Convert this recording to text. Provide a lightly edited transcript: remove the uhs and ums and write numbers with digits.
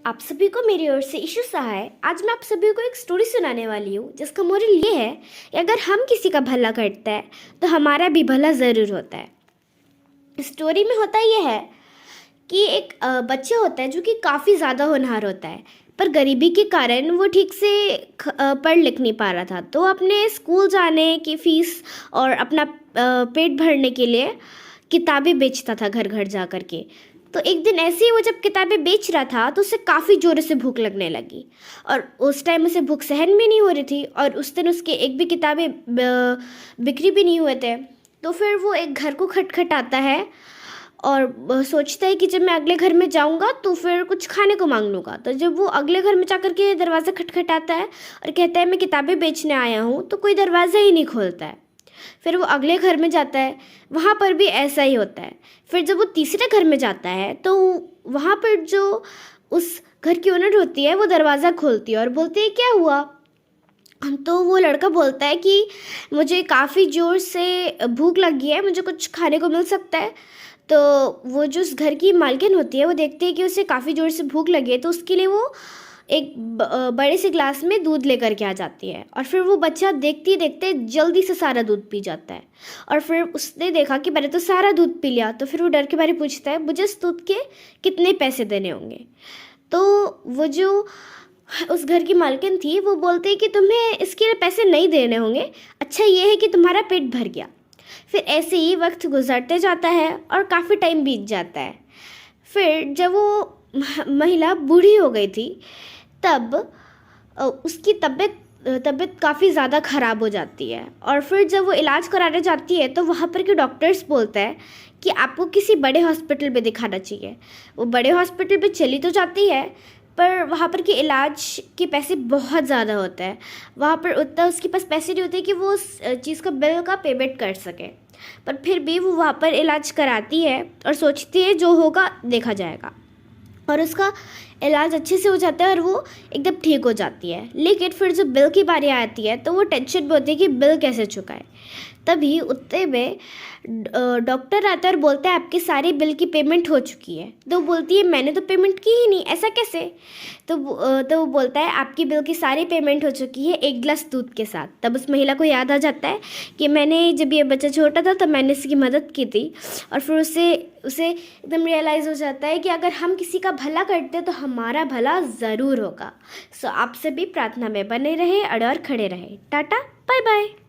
आप सभी को मेरी ओर से ईशु सहाय। आज मैं आप सभी को एक स्टोरी सुनाने वाली हूँ जिसका मोरल ये है कि अगर हम किसी का भला करते हैं तो हमारा भी भला ज़रूर होता है। स्टोरी में होता ये है कि एक बच्चा होता है जो कि काफ़ी ज़्यादा होनहार होता है, पर गरीबी के कारण वो ठीक से पढ़ लिख नहीं पा रहा था। तो अपने स्कूल जाने की फ़ीस और अपना पेट भरने के लिए किताबें बेचता था घर घर जा कर के। तो एक दिन ऐसे ही वो जब किताबें बेच रहा था तो उसे काफ़ी ज़ोरों से भूख लगने लगी, और उस टाइम उसे भूख सहन भी नहीं हो रही थी, और उस दिन उसके एक भी किताबें बिक्री भी नहीं हुए थे। तो फिर वो एक घर को खटखटाता है और सोचता है कि जब मैं अगले घर में जाऊंगा तो फिर कुछ खाने को मांग लूँगा। तो जब वो अगले घर में जाकर के दरवाज़ा खटखटाता है और कहता है मैं किताबें बेचने आया हूँ, तो कोई दरवाज़ा ही नहीं खोलता है। फिर वो अगले घर में जाता है, वहाँ पर भी ऐसा ही होता है। फिर जब वो तीसरे घर में जाता है तो वहाँ पर जो उस घर की ओनर होती है वो दरवाज़ा खोलती है और बोलती है क्या हुआ। तो वो लड़का बोलता है कि मुझे काफ़ी ज़ोर से भूख लगी है, मुझे कुछ खाने को मिल सकता है। तो वो जो उस घर की मालकिन होती है वो देखती है कि उसे काफ़ी ज़ोर से भूख लगी है, तो उसके लिए वो एक बड़े से ग्लास में दूध लेकर के आ जाती है। और फिर वो बच्चा देखते ही देखते जल्दी से सारा दूध पी जाता है। और फिर उसने देखा कि मैंने तो सारा दूध पी लिया, तो फिर वो डर के मारे पूछता है मुझे इस दूध के कितने पैसे देने होंगे। तो वो जो उस घर की मालकिन थी वो बोलती है कि तुम्हें इसके लिए पैसे नहीं देने होंगे, अच्छा ये है कि तुम्हारा पेट भर गया। फिर ऐसे ही वक्त गुजरते जाता है और काफ़ी टाइम बीत जाता है। फिर जब वो महिला बूढ़ी हो गई थी तब उसकी तबीयत काफ़ी ज़्यादा ख़राब हो जाती है। और फिर जब वो इलाज कराने जाती है तो वहाँ पर के डॉक्टर्स बोलता है कि आपको किसी बड़े हॉस्पिटल में दिखाना चाहिए। वो बड़े हॉस्पिटल पे चली तो जाती है, पर वहाँ पर के इलाज के पैसे बहुत ज़्यादा होते हैं। वहाँ पर उतना उसके पास पैसे नहीं होते कि वो उस चीज़ का बिल का पेमेंट कर सके। पर फिर भी वो वहाँ पर इलाज कराती है और सोचती है जो होगा देखा जाएगा, और उसका इलाज अच्छे से हो जाता है और वो एकदम ठीक हो जाती है। लेकिन फिर जब बिल की बारी आती है तो वो टेंशन में होती है कि बिल कैसे चुकाए। तभी उतने में डॉक्टर आता है और बोलता है आपके सारे बिल की पेमेंट हो चुकी है। तो वो बोलती है मैंने तो पेमेंट की ही नहीं, ऐसा कैसे। तो वो बोलता है आपकी बिल की सारी पेमेंट हो चुकी है एक गिलास दूध के साथ। तब उस महिला को याद आ जाता है कि मैंने जब ये बच्चा छोटा था तब मैंने इसकी मदद की थी। और फिर उसे एकदम रियलाइज़ हो जाता है कि अगर हम किसी का भला करते हैं तो हमारा भला ज़रूर होगा। सो आप सभी प्रार्थना में बने रहे, अड़े और खड़े रहे। Tata, bye bye.